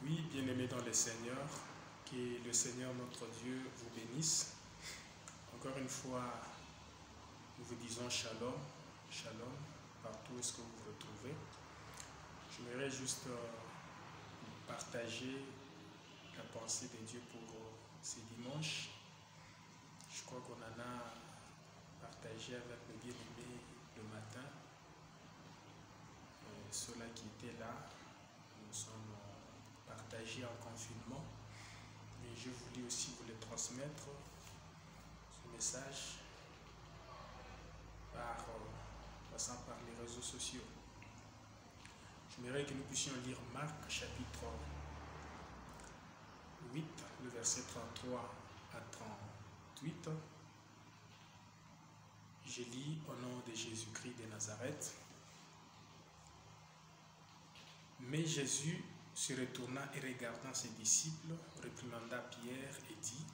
Oui, bien-aimés dans le Seigneur, que le Seigneur notre Dieu vous bénisse. Encore une fois, nous vous disons shalom, shalom, partout où est-ce que vous vous retrouvez. J'aimerais juste partager la pensée de Dieu pour ce dimanche. Je crois qu'on en a partagé avec le bien-aimé le matin. Ceux-là qui étaient là, nous sommes partagés en confinement. Mais je voulais aussi vous le transmettre, ce message, passant par les réseaux sociaux. J'aimerais que nous puissions lire Marc chapitre 8, le verset 33 à 38. Je lis au nom de Jésus-Christ de Nazareth. Mais Jésus se retourna et regardant ses disciples, réprimanda Pierre et dit: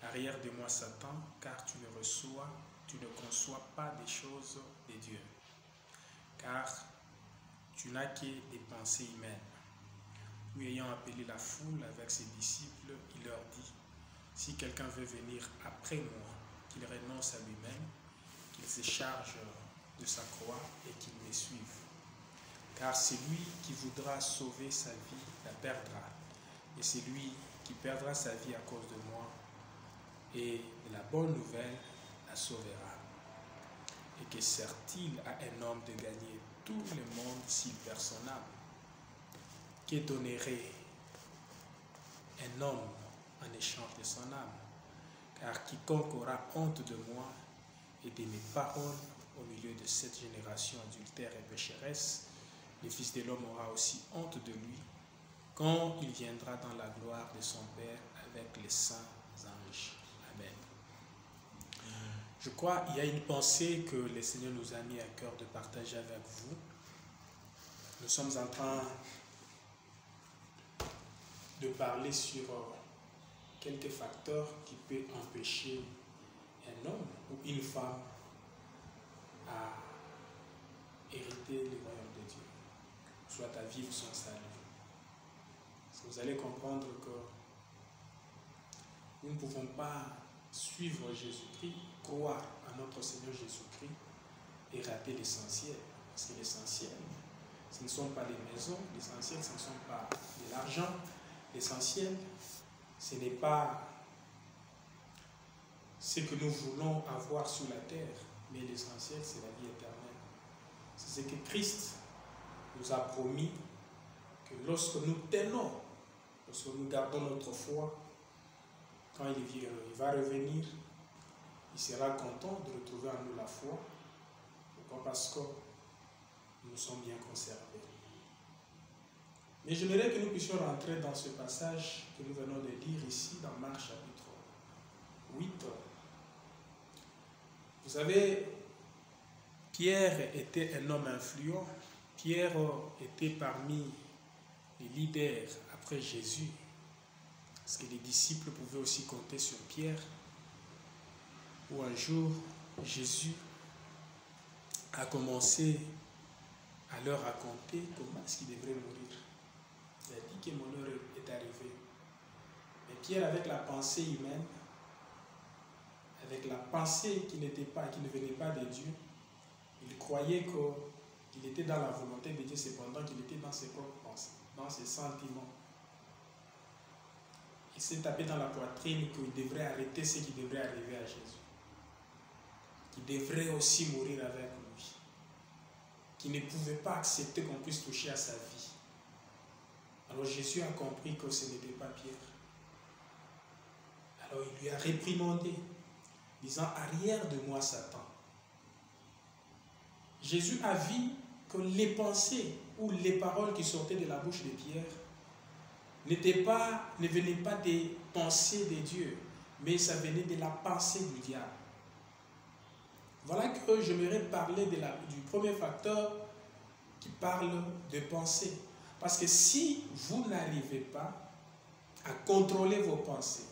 Arrière de moi, Satan, car tu ne conçois pas des choses de Dieu, car tu n'as que des pensées humaines. Puis ayant appelé la foule avec ses disciples, il leur dit: Si quelqu'un veut venir après moi, qu'il renonce à lui-même, qu'il se charge de sa croix et qu'il me suive. Car celui qui voudra sauver sa vie la perdra, et celui qui perdra sa vie à cause de moi et de la bonne nouvelle la sauvera. Et que sert-il à un homme de gagner tout le monde s'il perd son âme? Que donnerait un homme en échange de son âme? Car quiconque aura honte de moi et de mes paroles au milieu de cette génération adultère et pécheresse, le Fils de l'homme aura aussi honte de lui quand il viendra dans la gloire de son Père avec les saints anges. Amen. Je crois qu'il y a une pensée que le Seigneur nous a mis à cœur de partager avec vous. Nous sommes en train de parler sur quelques facteurs qui peuvent empêcher un homme ou une femme à hériter le royaume de Dieu, soit à vivre son salut. Vous allez comprendre que nous ne pouvons pas suivre Jésus-Christ, croire à notre Seigneur Jésus-Christ et rater l'essentiel. Parce que l'essentiel, ce ne sont pas les maisons, l'essentiel, ce ne sont pas de l'argent, l'essentiel, ce n'est pas ce que nous voulons avoir sur la terre, mais l'essentiel, c'est la vie éternelle. C'est ce que Christ nous a promis, que lorsque nous tenons, lorsque nous gardons notre foi, quand il va revenir, il sera content de retrouver en nous la foi. Pourquoi? Parce que nous sommes bien conservés. Mais j'aimerais que nous puissions rentrer dans ce passage que nous venons de lire ici, dans Marc chapitre 8. Vous savez, Pierre était un homme influent. Pierre était parmi les leaders après Jésus. Parce que les disciples pouvaient aussi compter sur Pierre. Où un jour, Jésus a commencé à leur raconter comment est-ce qu'ils devraient mourir. Il a dit que mon heure est arrivée. Mais Pierre, avec la pensée humaine, avec la pensée qui ne venait pas de Dieu, il croyait qu'il était dans la volonté de Dieu, cependant qu'il était dans ses propres pensées, dans ses sentiments. Il s'est tapé dans la poitrine qu'il devrait arrêter ce qui devrait arriver à Jésus. Qu'il devrait aussi mourir avec lui. Qu'il ne pouvait pas accepter qu'on puisse toucher à sa vie. Alors Jésus a compris que ce n'était pas Pierre. Alors il lui a réprimandé, disant: Arrière de moi, Satan. Jésus a vu que les pensées ou les paroles qui sortaient de la bouche de Pierre ne venaient pas des pensées de Dieu, mais ça venait de la pensée du diable. Voilà que j'aimerais parler du premier facteur qui parle de pensée. Parce que si vous n'arrivez pas à contrôler vos pensées,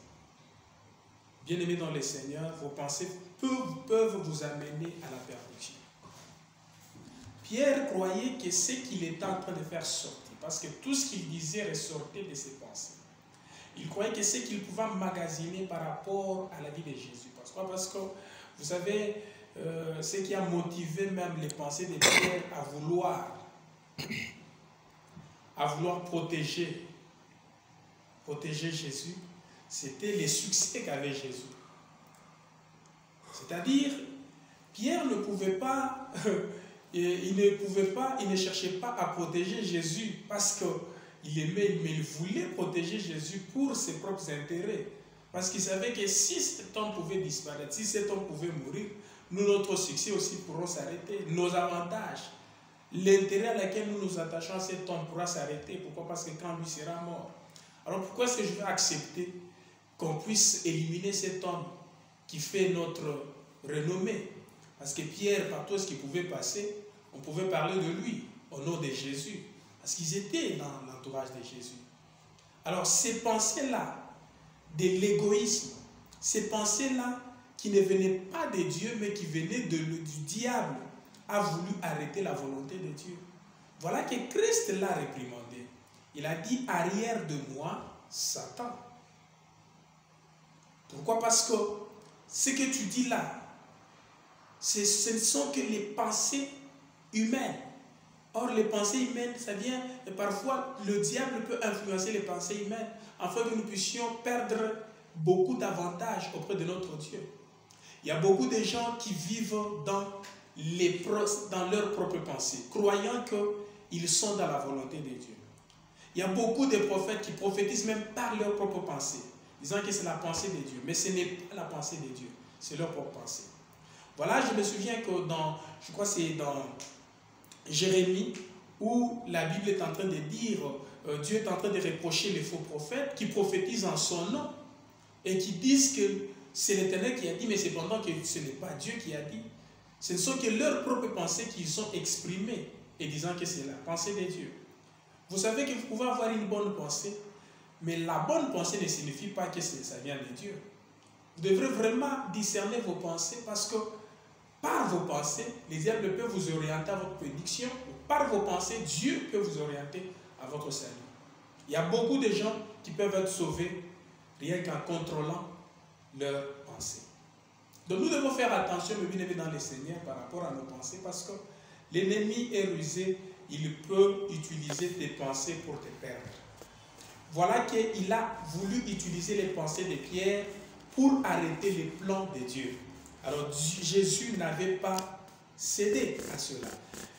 bien-aimés dans le Seigneur, vos pensées peuvent vous amener à la perdition. Pierre croyait que ce qu'il était en train de faire sortir, parce que tout ce qu'il disait ressortait de ses pensées. Il croyait que ce qu'il pouvait emmagasiner par rapport à la vie de Jésus. Pourquoi? Parce que, vous savez, ce qui a motivé même les pensées de Pierre à vouloir protéger Jésus, c'était les succès qu'avait Jésus. C'est-à-dire, Pierre ne pouvait pas, il ne cherchait pas à protéger Jésus parce qu'il aimait, mais il voulait protéger Jésus pour ses propres intérêts. Parce qu'il savait que si cet homme pouvait disparaître, si cet homme pouvait mourir, nous, notre succès aussi pourront s'arrêter. Nos avantages, l'intérêt à laquelle nous nous attachons à cet homme pourra s'arrêter. Pourquoi? Parce que quand lui sera mort. Alors pourquoi est-ce que je vais accepter qu'on puisse éliminer cet homme qui fait notre renommée? Parce que Pierre, par tout ce qui pouvait passer, on pouvait parler de lui au nom de Jésus. Parce qu'ils étaient dans l'entourage de Jésus. Alors ces pensées-là, de l'égoïsme, ces pensées-là qui ne venaient pas de Dieu, mais qui venaient du diable, a voulu arrêter la volonté de Dieu. Voilà que Christ l'a réprimandé. Il a dit, arrière de moi, Satan. Pourquoi? Parce que ce que tu dis là, ce ne sont que les pensées humaines. Or, les pensées humaines, ça vient, et parfois, le diable peut influencer les pensées humaines, afin que nous puissions perdre beaucoup d'avantages auprès de notre Dieu. Il y a beaucoup de gens qui vivent dans leurs propres pensées, croyant qu'ils sont dans la volonté de Dieu. Il y a beaucoup de prophètes qui prophétisent même par leurs propres pensées, disant que c'est la pensée de Dieu. Mais ce n'est pas la pensée de Dieu, c'est leur propre pensée. Voilà, je me souviens que je crois que c'est dans Jérémie, où la Bible est en train de dire, Dieu est en train de reprocher les faux prophètes qui prophétisent en son nom et qui disent que c'est l'Éternel qui a dit, mais cependant que ce n'est pas Dieu qui a dit. Ce ne sont que leurs propres pensées qu'ils ont exprimées et disant que c'est la pensée de Dieu. Vous savez que vous pouvez avoir une bonne pensée, mais la bonne pensée ne signifie pas que ça vient de Dieu. Vous devrez vraiment discerner vos pensées parce que par vos pensées, les diables peuvent vous orienter à votre prédiction. Par vos pensées, Dieu peut vous orienter à votre salut. Il y a beaucoup de gens qui peuvent être sauvés rien qu'en contrôlant leurs pensées. Donc nous devons faire attention, mes bien-aimés dans le Seigneur, par rapport à nos pensées, parce que l'ennemi est rusé, il peut utiliser tes pensées pour te perdre. Voilà qu'il a voulu utiliser les pensées de Pierre pour arrêter les plans de Dieu. Alors Jésus n'avait pas cédé à cela.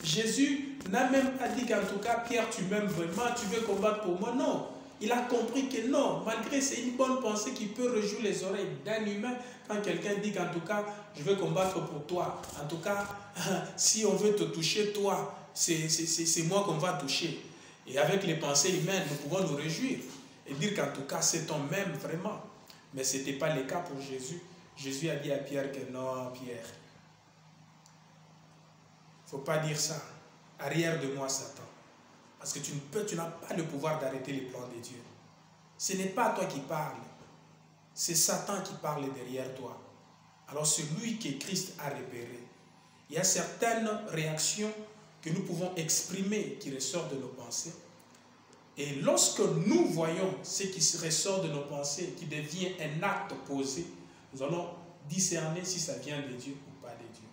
Jésus n'a même pas dit qu'en tout cas, Pierre, tu m'aimes vraiment, tu veux combattre pour moi. Non, il a compris que non, malgré c'est une bonne pensée qui peut réjouir les oreilles d'un humain quand quelqu'un dit qu'en tout cas, je veux combattre pour toi. En tout cas, si on veut te toucher, toi, c'est moi qu'on va toucher. Et avec les pensées humaines, nous pouvons nous réjouir et dire qu'en tout cas, cet homme m'aime vraiment. Mais ce n'était pas le cas pour Jésus. Jésus a dit à Pierre que non, Pierre, il ne faut pas dire ça. Arrière de moi, Satan. Parce que tu n'as pas le pouvoir d'arrêter les plans de Dieu. Ce n'est pas toi qui parles. C'est Satan qui parle derrière toi. Alors c'est lui que Christ a repéré. Il y a certaines réactions que nous pouvons exprimer qui ressortent de nos pensées. Et lorsque nous voyons ce qui ressort de nos pensées, qui devient un acte posé, nous allons discerner si ça vient de Dieu ou pas de Dieu.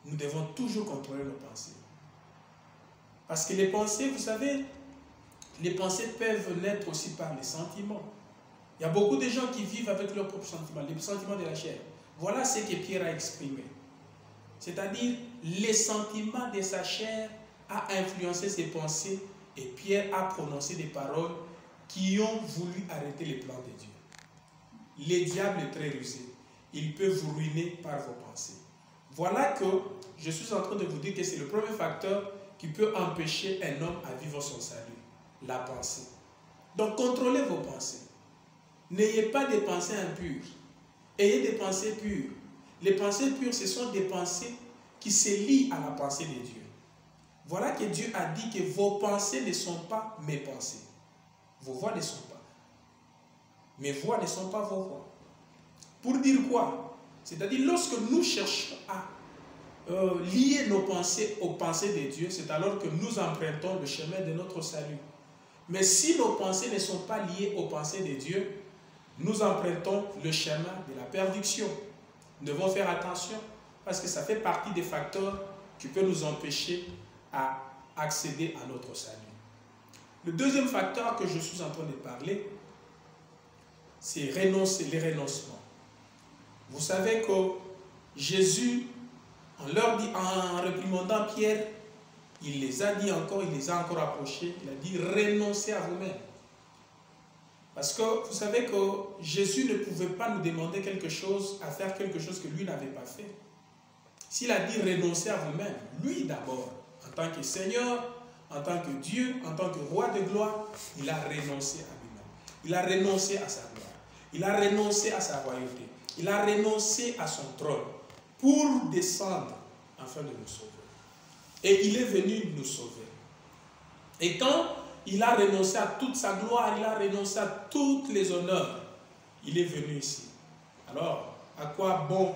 Nous devons toujours contrôler nos pensées. Parce que les pensées, vous savez, les pensées peuvent naître aussi par les sentiments. Il y a beaucoup de gens qui vivent avec leurs propres sentiments, les sentiments de la chair. Voilà ce que Pierre a exprimé. C'est-à-dire, les sentiments de sa chair a influencé ses pensées et Pierre a prononcé des paroles qui ont voulu arrêter les plans de Dieu. Le diable est très rusé. Il peut vous ruiner par vos pensées. Voilà que je suis en train de vous dire que c'est le premier facteur qui peut empêcher un homme à vivre son salut. La pensée. Donc contrôlez vos pensées. N'ayez pas des pensées impures. Ayez des pensées pures. Les pensées pures, ce sont des pensées qui se lient à la pensée de Dieu. Voilà que Dieu a dit que vos pensées ne sont pas mes pensées. Vos voix ne sont pas. Mes voix ne sont pas vos voix. Pour dire quoi? C'est-à-dire lorsque nous cherchons à lier nos pensées aux pensées de Dieu, c'est alors que nous empruntons le chemin de notre salut. Mais si nos pensées ne sont pas liées aux pensées de Dieu, nous empruntons le chemin de la perdition. Nous devons faire attention parce que ça fait partie des facteurs qui peuvent nous empêcher à accéder à notre salut. Le deuxième facteur que je suis en train de parler, c'est les renoncements. Vous savez que Jésus, en réprimandant Pierre, il les a dit encore, il les a encore approchés, il a dit renoncez à vous-même. Parce que vous savez que Jésus ne pouvait pas nous demander quelque chose, à faire quelque chose que lui n'avait pas fait. S'il a dit renoncez à vous-même, lui d'abord, en tant que Seigneur, en tant que Dieu, en tant que roi de gloire, il a renoncé à lui-même. Il a renoncé à sa gloire. Il a renoncé à sa royauté. Il a renoncé à son trône pour descendre afin de nous sauver. Et il est venu nous sauver. Et quand il a renoncé à toute sa gloire, il a renoncé à tous les honneurs, il est venu ici. Alors, à quoi bon,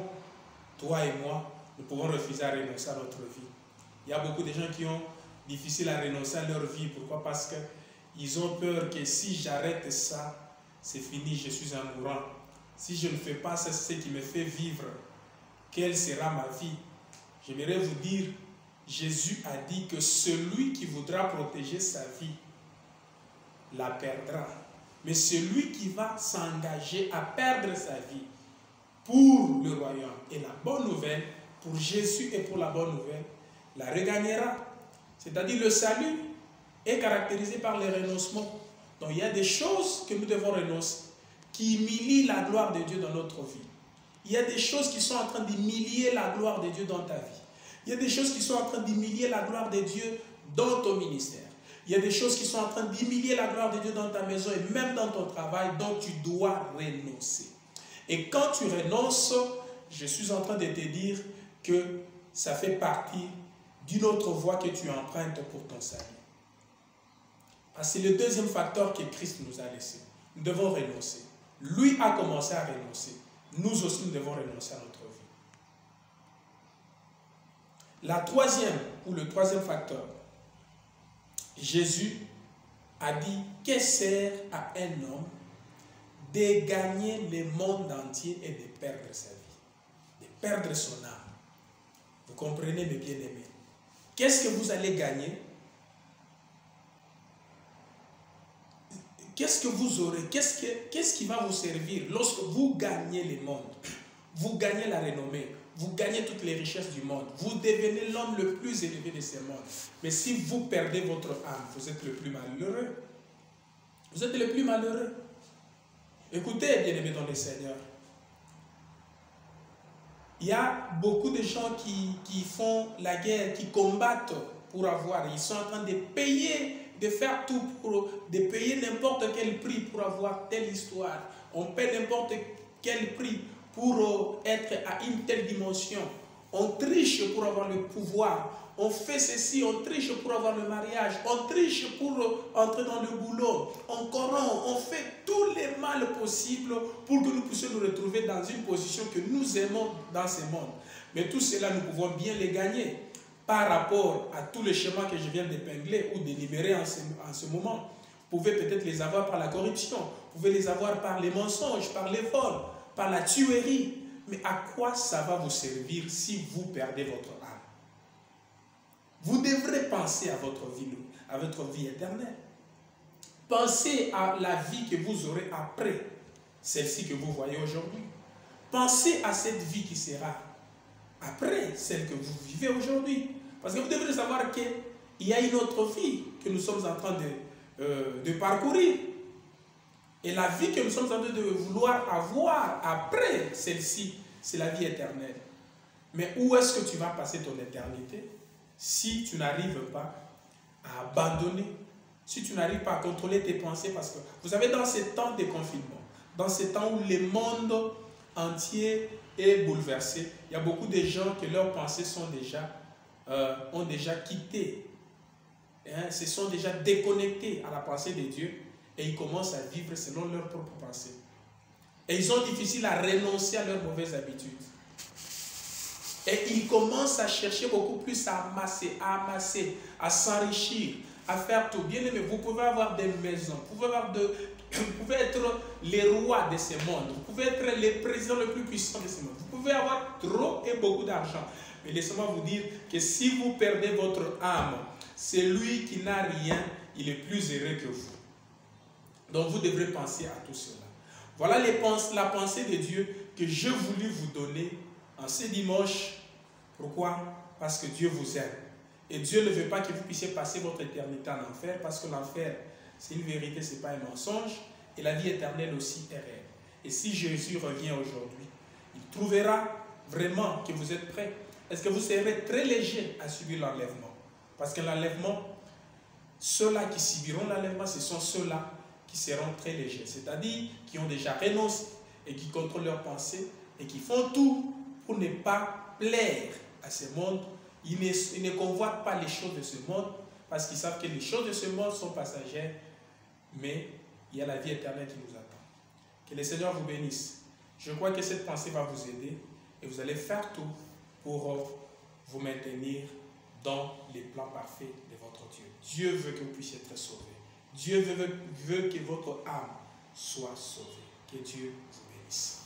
toi et moi, nous pouvons refuser à renoncer à notre vie? Il y a beaucoup de gens qui ont difficile à renoncer à leur vie. Pourquoi? Parce qu'ils ont peur que si j'arrête ça, c'est fini, je suis un mourant. Si je ne fais pas ça, c'est ce qui me fait vivre. Quelle sera ma vie? J'aimerais vous dire, Jésus a dit que celui qui voudra protéger sa vie la perdra. Mais celui qui va s'engager à perdre sa vie pour le royaume et la bonne nouvelle, pour Jésus et pour la bonne nouvelle, la regagnera. C'est-à-dire le salut est caractérisé par les renoncements. Donc il y a des choses que nous devons renoncer, qui humilient la gloire de Dieu dans notre vie. Il y a des choses qui sont en train d'humilier la gloire de Dieu dans ta vie. Il y a des choses qui sont en train d'humilier la gloire de Dieu dans ton ministère. Il y a des choses qui sont en train d'humilier la gloire de Dieu dans ta maison et même dans ton travail, dont tu dois renoncer. Et quand tu renonces, je suis en train de te dire que ça fait partie d'une autre voie que tu empruntes pour ton salut. Parce que c'est le deuxième facteur que Christ nous a laissé. Nous devons renoncer. Lui a commencé à renoncer. Nous aussi, nous devons renoncer à notre vie. La troisième, ou le troisième facteur, Jésus a dit, que sert à un homme de gagner le monde entier et de perdre sa vie, de perdre son âme? Vous comprenez, mes bien-aimés? Qu'est-ce que vous allez gagner? Qu'est-ce que vous aurez? Qu'est-ce qui va vous servir lorsque vous gagnez le monde? Vous gagnez la renommée, vous gagnez toutes les richesses du monde, vous devenez l'homme le plus élevé de ce monde. Mais si vous perdez votre âme, vous êtes le plus malheureux. Vous êtes le plus malheureux. Écoutez, bien-aimés dans le Seigneur, il y a beaucoup de gens qui font la guerre, qui combattent pour avoir. Ils sont en train de payer, de faire tout de payer n'importe quel prix pour avoir telle histoire. On paie n'importe quel prix pour être à une telle dimension. On triche pour avoir le pouvoir. On fait ceci, on triche pour avoir le mariage. On triche pour entrer dans le boulot. On corrompt, on fait tous les mal possibles pour que nous puissions nous retrouver dans une position que nous aimons dans ce monde. Mais tout cela, nous pouvons bien les gagner par rapport à tous les schémas que je viens d'épingler ou d'énumérer en ce moment. Vous pouvez peut-être les avoir par la corruption, vous pouvez les avoir par les mensonges, par les vols, par la tuerie. Mais à quoi ça va vous servir si vous perdez votre âme? Vous devrez penser à votre vie éternelle. Pensez à la vie que vous aurez après celle-ci que vous voyez aujourd'hui. Pensez à cette vie qui sera après celle que vous vivez aujourd'hui. Parce que vous devrez savoir qu'il y a une autre vie que nous sommes en train de parcourir. Et la vie que nous sommes en train de vouloir avoir après celle-ci, c'est la vie éternelle. Mais où est-ce que tu vas passer ton éternité si tu n'arrives pas à abandonner, si tu n'arrives pas à contrôler tes pensées? Parce que vous savez, dans ces temps de confinement, dans ces temps où le monde entier est bouleversé, il y a beaucoup de gens que leurs pensées sont ont déjà quitté, se sont déjà déconnectés à la pensée de Dieu et ils commencent à vivre selon leurs propres pensées. Et ils ont difficile à renoncer à leurs mauvaises habitudes. Et il commence à chercher beaucoup plus à amasser, à s'enrichir, à faire tout. Bien aimé, vous pouvez avoir des maisons, vous pouvez être les rois de ce monde, vous pouvez être les présidents les plus puissants de ce monde, vous pouvez avoir trop et beaucoup d'argent. Mais laissez-moi vous dire que si vous perdez votre âme, celui qui n'a rien, il est plus heureux que vous. Donc vous devrez penser à tout cela. Voilà la pensée de Dieu que je voulais vous donner en ce dimanche. Pourquoi? Parce que Dieu vous aime. Et Dieu ne veut pas que vous puissiez passer votre éternité en enfer, parce que l'enfer, c'est une vérité, ce n'est pas un mensonge. Et la vie éternelle aussi est réelle. Et si Jésus revient aujourd'hui, il trouvera vraiment que vous êtes prêts. Est-ce que vous serez très léger à subir l'enlèvement? Parce que l'enlèvement, ceux-là qui subiront l'enlèvement, ce sont ceux-là qui seront très légers. C'est-à-dire qui ont déjà renoncé et qui contrôlent leurs pensées et qui font tout pour ne pas plaire à ce monde. Ils ne convoitent pas les choses de ce monde parce qu'ils savent que les choses de ce monde sont passagères, mais il y a la vie éternelle qui nous attend. Que le Seigneur vous bénisse. Je crois que cette pensée va vous aider et vous allez faire tout pour vous maintenir dans les plans parfaits de votre Dieu. Dieu veut que vous puissiez être sauvés. Dieu veut que votre âme soit sauvée. Que Dieu vous bénisse.